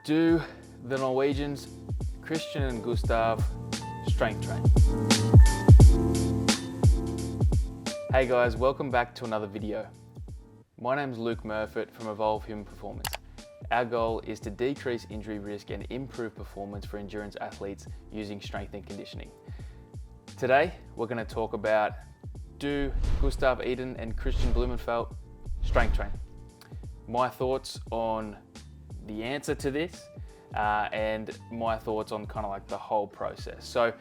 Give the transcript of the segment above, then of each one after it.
Do the Norwegians, Kristian and Gustav, strength train? Hey guys, welcome back to another video. My name's Luke Murfitt from Evolve Human Performance. Our goal is to decrease injury risk and improve performance for endurance athletes using strength and conditioning. Today, we're going to talk about do Gustav, Iden and Kristian Blummenfelt strength train? My thoughts on the answer to this and my thoughts on kind of like the whole process. So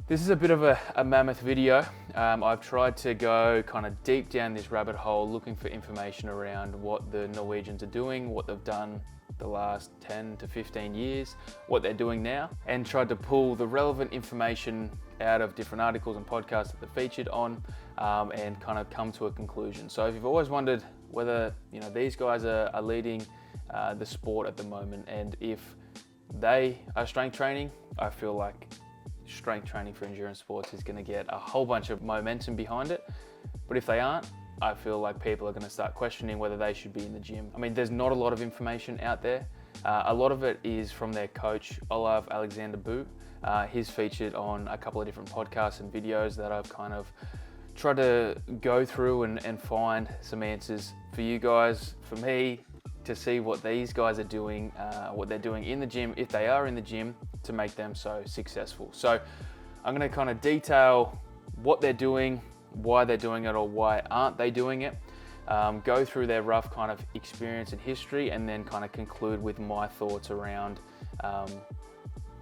this is a bit of a mammoth video. I've tried to go kind of deep down this rabbit hole looking for information around what the Norwegians are doing, what they've done the last 10 to 15 years, what they're doing now, and tried to pull the relevant information out of different articles and podcasts that they're featured on and kind of come to a conclusion. So if you've always wondered whether these guys are leading the sport at the moment, and if they are strength training, I feel like strength training for endurance sports is going to get a whole bunch of momentum behind it. But if they aren't, I feel like people are going to start questioning whether they should be in the gym. I mean, there's not a lot of information out there. A lot of it is from their coach, Olav Aleksander. He's featured on a couple of different podcasts and videos that I've kind of tried to go through and find some answers for you guys, for me, to see what these guys are doing, what they're doing in the gym, if they are in the gym, to make them so successful. So I'm going to kind of detail what they're doing, why they're doing it or why aren't they doing it, go through their rough kind of experience and history, and then kind of conclude with my thoughts around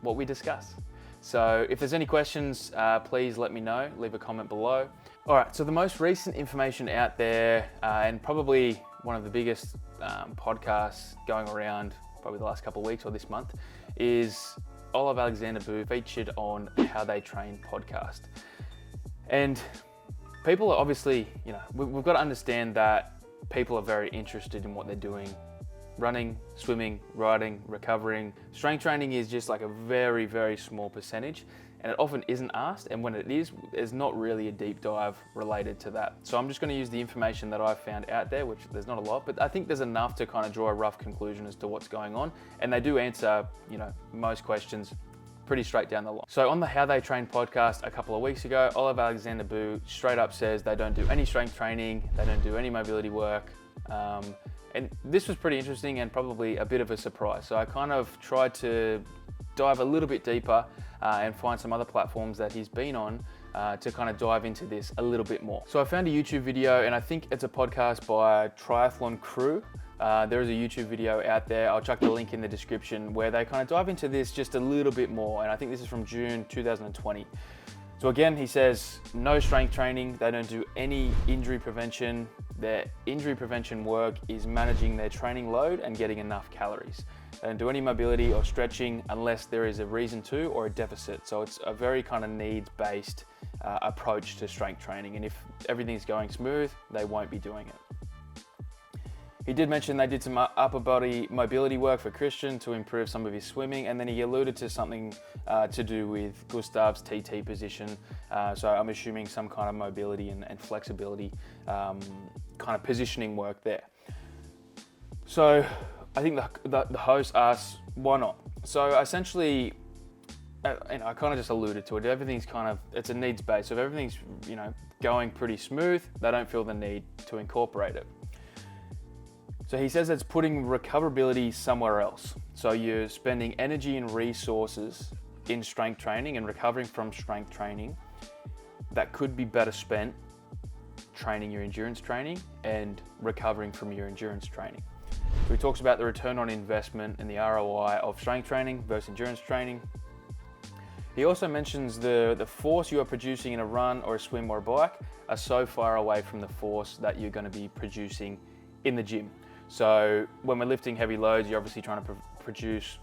what we discuss. So if there's any questions, please let me know, leave a comment below. All right, so the most recent information out there, and probably one of the biggest podcasts going around probably the last couple of weeks or this month, is Olav Aleksander featured on How They Train podcast. And people are obviously, we've got to understand that people are very interested in what they're doing. Running, swimming, riding, recovering. Strength training is just like a very, very small percentage, and it often isn't asked, and when it is, there's not really a deep dive related to that. So I'm just going to use the information that I've found out there, which there's not a lot, but I think there's enough to kind of draw a rough conclusion as to what's going on, and they do answer, most questions pretty straight down the line. So on the How They Train podcast a couple of weeks ago, Olav Aleksander straight up says they don't do any strength training, they don't do any mobility work, and this was pretty interesting and probably a bit of a surprise. So I kind of tried to dive a little bit deeper and find some other platforms that he's been on to kind of dive into this a little bit more. So I found a YouTube video, and I think it's a podcast by Triathlon crew. There is a YouTube video out there. I'll chuck the link in the description where they kind of dive into this just a little bit more. And I think this is from June 2020. So again, he says no strength training. They don't do any injury prevention. Their injury prevention work is managing their training load and getting enough calories. They don't do any mobility or stretching unless there is a reason to or a deficit. So it's a very kind of needs-based approach to strength training. And if everything's going smooth, they won't be doing it. He did mention they did some upper body mobility work for Kristian to improve some of his swimming, and then he alluded to something to do with Gustav's TT position. So I'm assuming some kind of mobility and flexibility kind of positioning work there. So I think the host asks, why not? So essentially, I kind of just alluded to it. Everything's it's a needs based. So if everything's going pretty smooth, they don't feel the need to incorporate it. So he says it's putting recoverability somewhere else. So you're spending energy and resources in strength training and recovering from strength training that could be better spent training your endurance training and recovering from your endurance training. So he talks about the return on investment and the ROI of strength training versus endurance training. He also mentions the force you are producing in a run or a swim or a bike are so far away from the force that you're going to be producing in the gym. So when we're lifting heavy loads, you're obviously trying to produce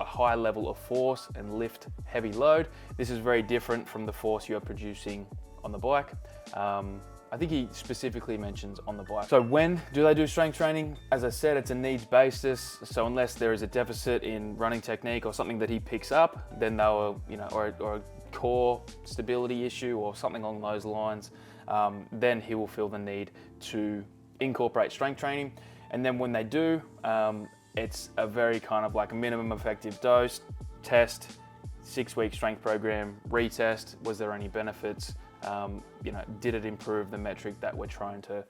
a high level of force and lift heavy load. This is very different from the force you're producing on the bike. I think he specifically mentions on the bike. So when do they do strength training? As I said, it's a needs basis. So unless there is a deficit in running technique or something that he picks up, then they'll, or a core stability issue or something along those lines, then he will feel the need to incorporate strength training. And then when they do, it's a very kind of like a minimum effective dose, test, 6-week strength program, retest, was there any benefits? Did it improve the metric that we're trying to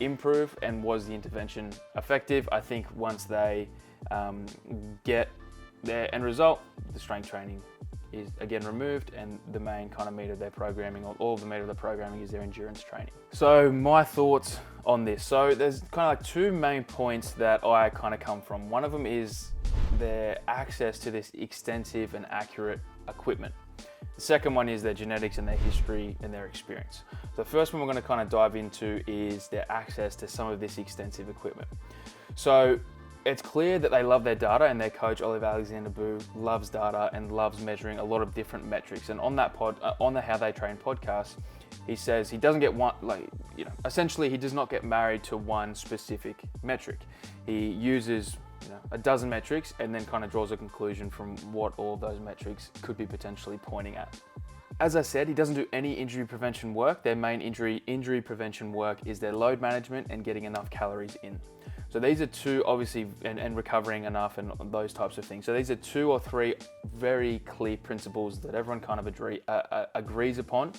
improve, and was the intervention effective? I think once they get their end result, the strength training is again removed, and the main kind of meat of their programming, or all of the meat of the programming, is their endurance training. So my thoughts on this. So there's kind of like two main points that I kind of come from. One of them is their access to this extensive and accurate equipment. The second one is their genetics and their history and their experience. The first one we're going to kind of dive into is their access to some of this extensive equipment. So it's clear that they love their data, and their coach Aleksander loves data and loves measuring a lot of different metrics. And on that on the How They Train podcast, he says he doesn't get essentially he does not get married to one specific metric. He uses a dozen metrics and then kind of draws a conclusion from what all of those metrics could be potentially pointing at. As I said, he doesn't do any injury prevention work. Their main injury prevention work is their load management and getting enough calories in. So these are two, obviously, and recovering enough and those types of things. So these are 2 or 3 very clear principles that everyone kind of agrees upon.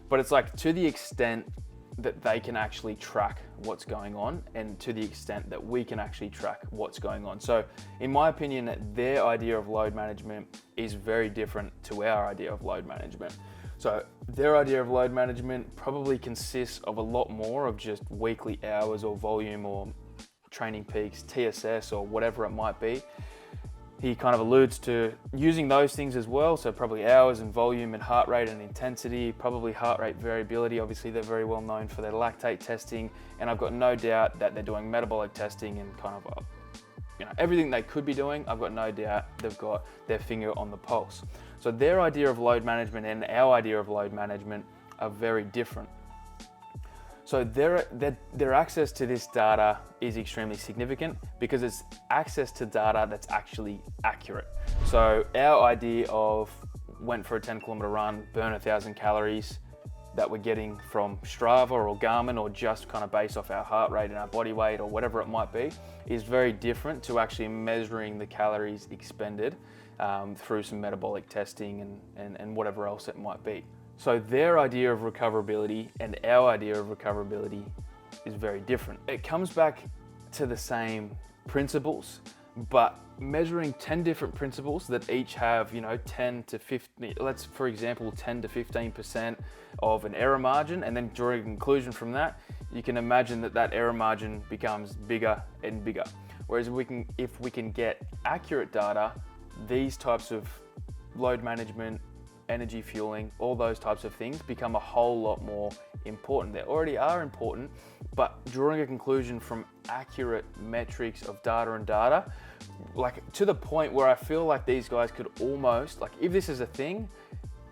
But it's like, to the extent that they can actually track what's going on, and to the extent that we can actually track what's going on. So in my opinion, their idea of load management is very different to our idea of load management. So their idea of load management probably consists of a lot more of just weekly hours or volume or training peaks, TSS, or whatever it might be. He kind of alludes to using those things as well, so probably hours and volume and heart rate and intensity, probably heart rate variability. Obviously, they're very well known for their lactate testing, and I've got no doubt that they're doing metabolic testing and kind of everything they could be doing. I've got no doubt they've got their finger on the pulse. So their idea of load management and our idea of load management are very different. So their access to this data is extremely significant, because it's access to data that's actually accurate. So our idea of went for a 10-kilometer run, burn 1,000 calories, that we're getting from Strava or Garmin, or just kind of based off our heart rate and our body weight or whatever it might be, is very different to actually measuring the calories expended through some metabolic testing and whatever else it might be. So their idea of recoverability and our idea of recoverability is very different. It comes back to the same principles, but measuring 10 different principles that each have, 10 to 15, for example, 10 to 15% of an error margin, and then drawing a conclusion from that, you can imagine that error margin becomes bigger and bigger. Whereas if we can get accurate data, these types of load management, energy fueling, all those types of things become a whole lot more important. They already are important, but drawing a conclusion from accurate metrics of data, like to the point where I feel like these guys could almost, like if this is a thing,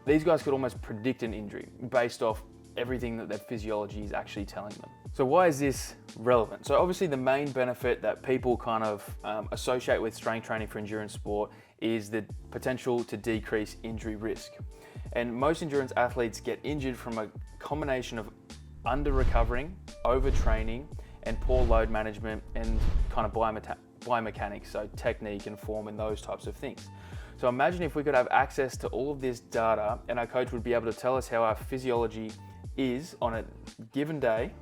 these guys could almost predict an injury based off everything that their physiology is actually telling them. So why is this relevant? So obviously the main benefit that people kind of associate with strength training for endurance sport is the potential to decrease injury risk. And most endurance athletes get injured from a combination of under-recovering, overtraining, and poor load management and kind of biomechanics, so technique and form and those types of things. So imagine if we could have access to all of this data, and our coach would be able to tell us how our physiology is on a given day,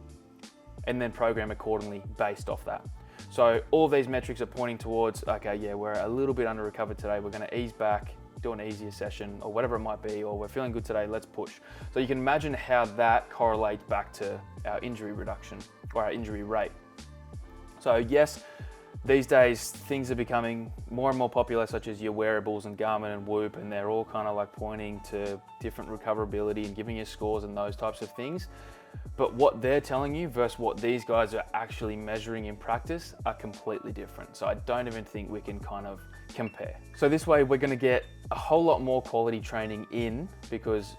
and then program accordingly based off that. So all of these metrics are pointing towards, okay, yeah, we're a little bit under recovered today, we're gonna ease back, do an easier session, or whatever it might be, or we're feeling good today, let's push. So you can imagine how that correlates back to our injury reduction or our injury rate. So yes, these days things are becoming more and more popular, such as your wearables and Garmin and Whoop, and they're all kind of like pointing to different recoverability and giving you scores and those types of things. But what they're telling you versus what these guys are actually measuring in practice are completely different. So I don't even think we can kind of compare. So this way we're going to get a whole lot more quality training in, because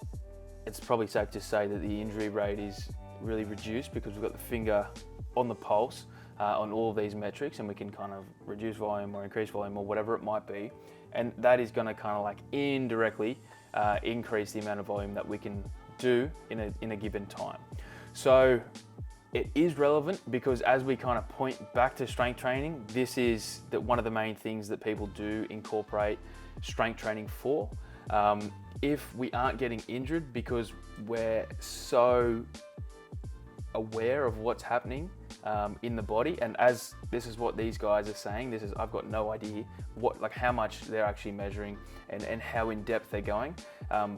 it's probably safe to say that the injury rate is really reduced because we've got the finger on the pulse on all of these metrics, and we can kind of reduce volume or increase volume or whatever it might be. And that is going to kind of like indirectly increase the amount of volume that we can do in a given time. So It is relevant because as we kind of point back to strength training, this is one of the main things that people do incorporate strength training for. If we aren't getting injured because we're so aware of what's happening in the body, and as this is what these guys are saying, I've got no idea how much they're actually measuring and how in depth they're going,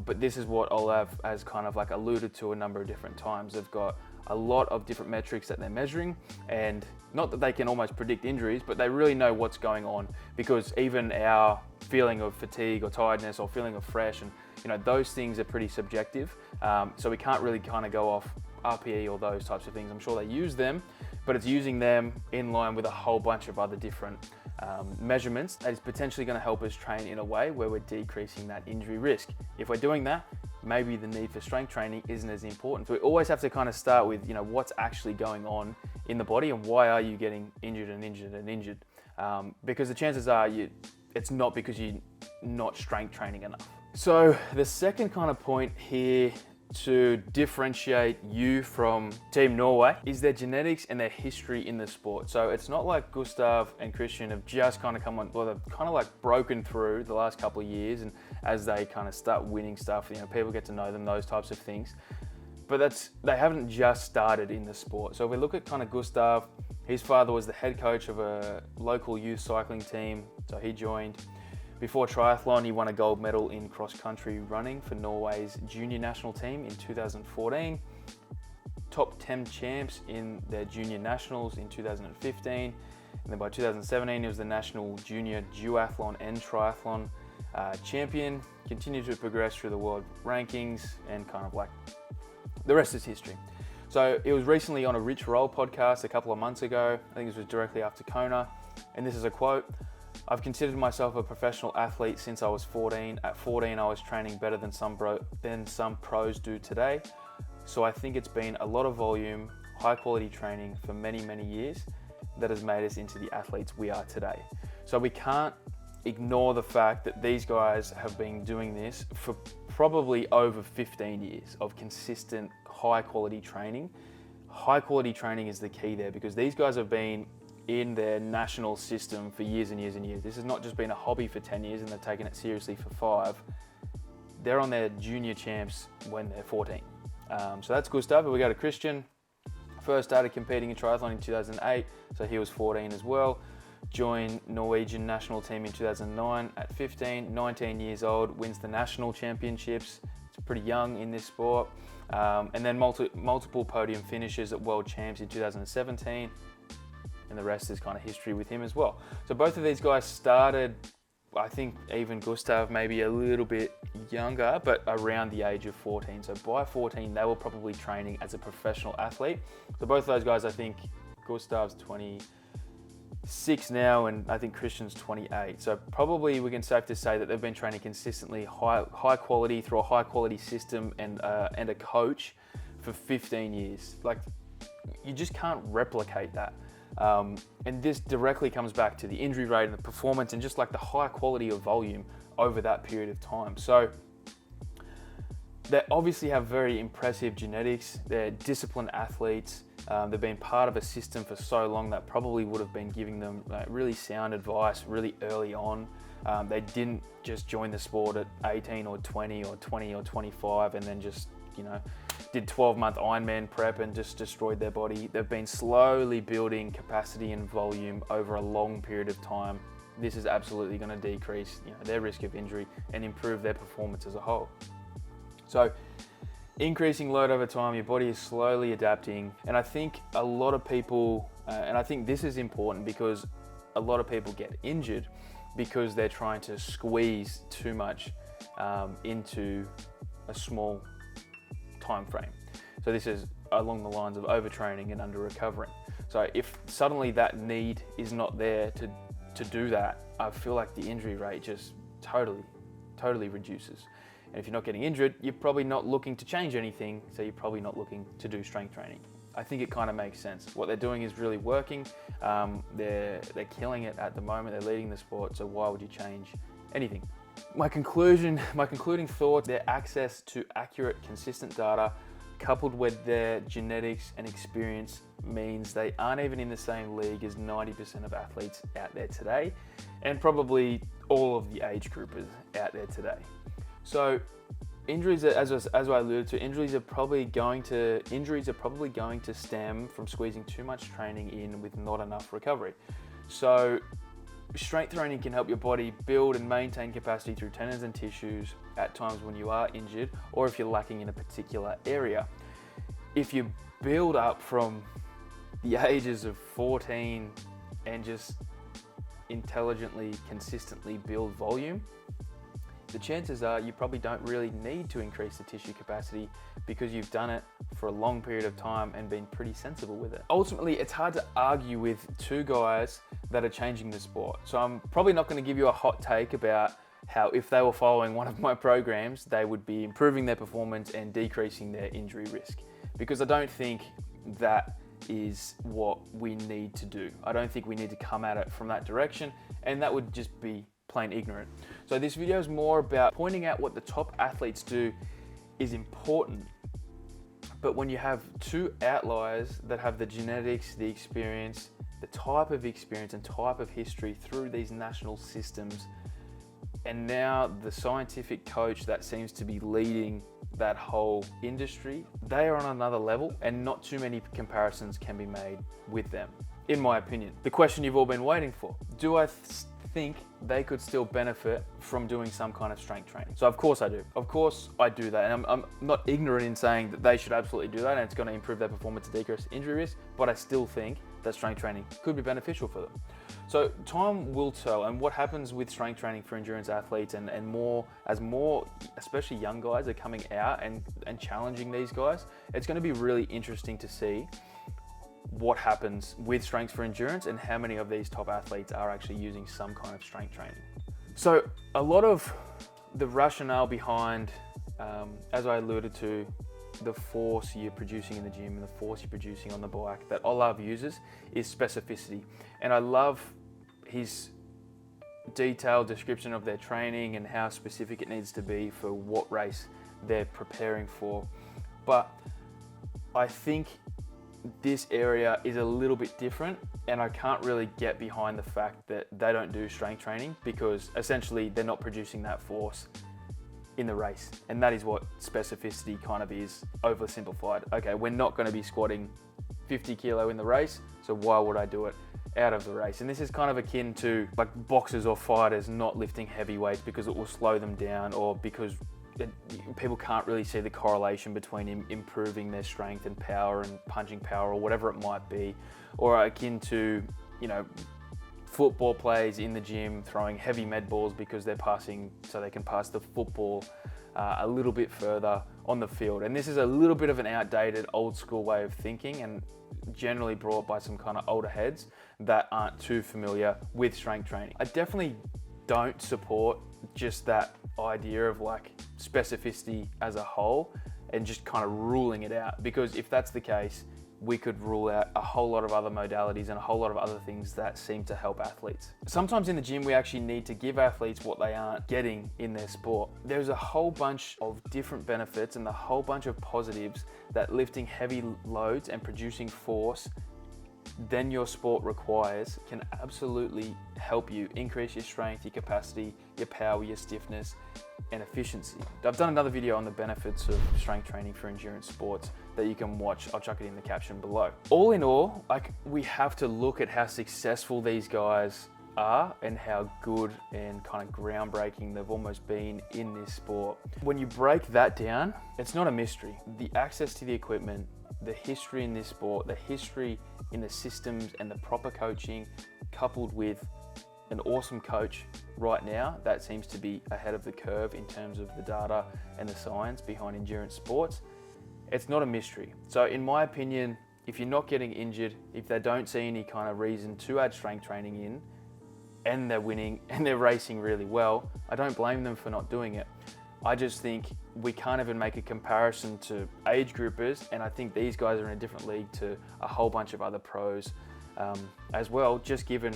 but this is what Olav has kind of like alluded to a number of different times. They've got a lot of different metrics that they're measuring, and not that they can almost predict injuries, but they really know what's going on, because even our feeling of fatigue or tiredness or feeling of fresh, and those things are pretty subjective, so we can't really kind of go off RPE or those types of things. I'm sure they use them, but it's using them in line with a whole bunch of other different measurements that is potentially going to help us train in a way where we're decreasing that injury risk. If we're doing that, maybe the need for strength training isn't as important. So we always have to kind of start with, what's actually going on in the body and why are you getting injured and injured and injured? Because the chances are it's not because you're not strength training enough. So the second kind of point here to differentiate you from Team Norway is their genetics and their history in the sport. So it's not like Gustav and Kristian have just kind of come on, well, they've kind of like broken through the last couple of years, and as they kind of start winning stuff, people get to know them, those types of things. But they haven't just started in the sport. So if we look at kind of Gustav, his father was the head coach of a local youth cycling team, so he joined. Before triathlon, he won a gold medal in cross-country running for Norway's junior national team in 2014. Top 10 champs in their junior nationals in 2015. And then by 2017, he was the national junior duathlon and triathlon champion. Continued to progress through the world rankings, and kind of like the rest is history. So it was recently on a Rich Roll podcast a couple of months ago. I think this was directly after Kona. And this is a quote: "I've considered myself a professional athlete since I was 14. At 14, I was training better than some pros do today. So I think it's been a lot of volume, high quality training for many, many years that has made us into the athletes we are today." So we can't ignore the fact that these guys have been doing this for probably over 15 years of consistent high quality training. High quality training is the key there, because these guys have been in their national system for years and years and years. This has not just been a hobby for 10 years and they've taken it seriously for 5. They're on their junior champs when they're 14. So that's Gustav. We go to Kristian. First started competing in triathlon in 2008, so he was 14 as well. Joined Norwegian national team in 2009 at 15, 19 years old, wins the national championships. It's pretty young in this sport. And then multiple podium finishes at world champs in 2017. And the rest is kind of history with him as well. So both of these guys started, I think even Gustav maybe a little bit younger, but around the age of 14. So by 14, they were probably training as a professional athlete. So both of those guys, I think Gustav's 26 now, and I think Kristian's 28. So probably we can safe to say that they've been training consistently high quality through a high quality system and a coach for 15 years. Like, you just can't replicate that. And this directly comes back to the injury rate and the performance and just like the high quality of volume over that period of time. So they obviously have very impressive genetics. They're disciplined athletes. They've been part of a system for so long that probably would have been giving them really sound advice really early on. They didn't just join the sport at 18 or 20 or 20 or 25 and then just, did 12-month Ironman prep and just destroyed their body. They've been slowly building capacity and volume over a long period of time. This is absolutely going to decrease their risk of injury and improve their performance as a whole. So increasing load over time, your body is slowly adapting. And I think a lot of people, and I think this is important because a lot of people get injured because they're trying to squeeze too much into a small time frame. So this is along the lines of overtraining and under recovering. So if suddenly that need is not there to do that, I feel like the injury rate just totally reduces. And if you're not getting injured, you're probably not looking to change anything, so you're probably not looking to do strength training. I think it kind of makes sense. What they're doing is really working. They're killing it at the moment. They're leading the sport, so why would you change anything? My concluding thought, their access to accurate, consistent data coupled with their genetics and experience, means they aren't even in the same league as 90% of athletes out there today, and probably all of the age groupers out there today. So injuries, as I alluded to, injuries are probably going to stem from squeezing too much training in with not enough recovery. So strength training can help your body build and maintain capacity through tendons and tissues at times when you are injured, or if you're lacking in a particular area. If you build up from the ages of 14 and just intelligently, consistently build volume, the chances are you probably don't really need to increase the tissue capacity because you've done it for a long period of time and been pretty sensible with it. Ultimately, it's hard to argue with two guys that are changing the sport. So I'm probably not going to give you a hot take about how if they were following one of my programs, they would be improving their performance and decreasing their injury risk, because I don't think that is what we need to do. I don't think we need to come at it from that direction, and that would just be plain ignorant. So this video is more about pointing out what the top athletes do is important. But when you have two outliers that have the genetics, the experience, the type of experience and type of history through these national systems, and now the scientific coach that seems to be leading that whole industry, they are on another level, and not too many comparisons can be made with them, in my opinion. The question you've all been waiting for: do I think they could still benefit from doing some kind of strength training? So of course I do. Of course I do that, and I'm not ignorant in saying that they should absolutely do that, and it's going to improve their performance and decrease injury risk, but I still think that strength training could be beneficial for them. So time will tell, and what happens with strength training for endurance athletes and more, especially young guys are coming out and challenging these guys, it's going to be really interesting to see what happens with strength for endurance and how many of these top athletes are actually using some kind of strength training. So a lot of the rationale behind, as I alluded to, the force you're producing in the gym and the force you're producing on the bike that Olav uses is specificity. And I love his detailed description of their training and how specific it needs to be for what race they're preparing for. But I think this area is a little bit different, and I can't really get behind the fact that they don't do strength training, because essentially they're not producing that force in the race. And that is what specificity kind of is, oversimplified. Okay, we're not going to be squatting 50 kilo in the race, so why would I do it out of the race? And this is kind of akin to like boxers or fighters not lifting heavy weights because it will slow them down, or because people can't really see the correlation between improving their strength and power and punching power or whatever it might be, or akin to, you know, football players in the gym throwing heavy med balls because they're passing so they can pass the football a little bit further on the field. And this is a little bit of an outdated, old school way of thinking, and generally brought by some kind of older heads that aren't too familiar with strength training. I definitely don't support just that idea of like specificity as a whole and just kind of ruling it out, because if that's the case, we could rule out a whole lot of other modalities and a whole lot of other things that seem to help athletes. Sometimes in the gym, we actually need to give athletes what they aren't getting in their sport. There's a whole bunch of different benefits and a whole bunch of positives that lifting heavy loads and producing force than your sport requires can absolutely help you increase your strength, your capacity, your power, your stiffness, and efficiency. I've done another video on the benefits of strength training for endurance sports that you can watch. I'll chuck it in the caption below. All in all, like, we have to look at how successful these guys are and how good and kind of groundbreaking they've almost been in this sport. When you break that down, it's not a mystery. The access to the equipment, the history in this sport, the history in the systems and the proper coaching, coupled with an awesome coach right now that seems to be ahead of the curve in terms of the data and the science behind endurance sports, it's not a mystery. So in my opinion, if you're not getting injured, if they don't see any kind of reason to add strength training in, and they're winning and they're racing really well, I don't blame them for not doing it. I just think we can't even make a comparison to age groupers, and I think these guys are in a different league to a whole bunch of other pros as well, just given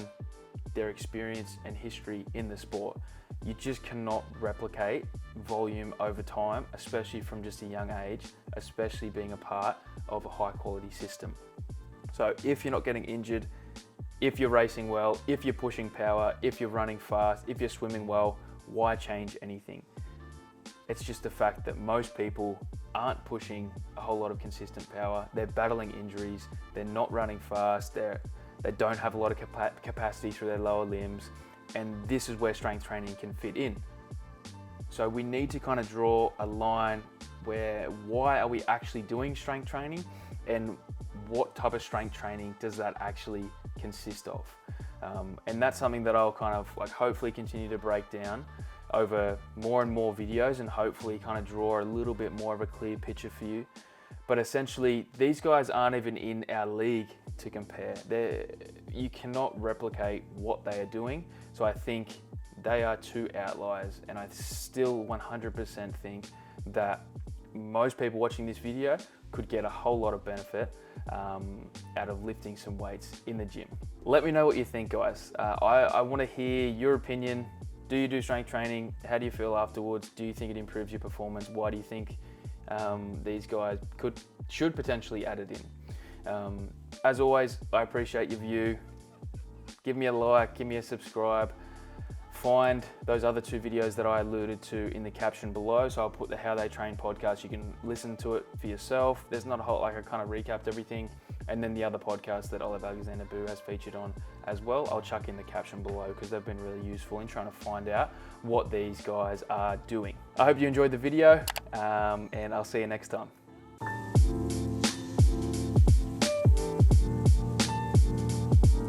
their experience and history in the sport. You just cannot replicate volume over time, especially from just a young age, especially being a part of a high quality system. So if you're not getting injured, if you're racing well, if you're pushing power, if you're running fast, if you're swimming well, why change anything? It's just the fact that most people aren't pushing a whole lot of consistent power. They're battling injuries. They're not running fast. They don't have a lot of capacity through their lower limbs. And this is where strength training can fit in. So we need to kind of draw a line where, why are we actually doing strength training, and what type of strength training does that actually consist of? And that's something that I'll kind of like hopefully continue to break down over more and more videos, and hopefully kind of draw a little bit more of a clear picture for you. But essentially, these guys aren't even in our league to compare. You cannot replicate what they are doing. So I think they are two outliers, and I still 100% think that most people watching this video could get a whole lot of benefit out of lifting some weights in the gym. Let me know what you think, guys. I want to hear your opinion. Do you do strength training? How do you feel afterwards? Do you think it improves your performance? Why do you think these guys should potentially add it in? As always, I appreciate your view. Give me a like, give me a subscribe. Find those other two videos that I alluded to in the caption below. So I'll put the How They Train podcast. You can listen to it for yourself. There's not a whole, like I kind of recapped everything. And then the other podcast that Olav Aleksander has featured on as well, I'll chuck in the caption below because they've been really useful in trying to find out what these guys are doing. I hope you enjoyed the video, and I'll see you next time.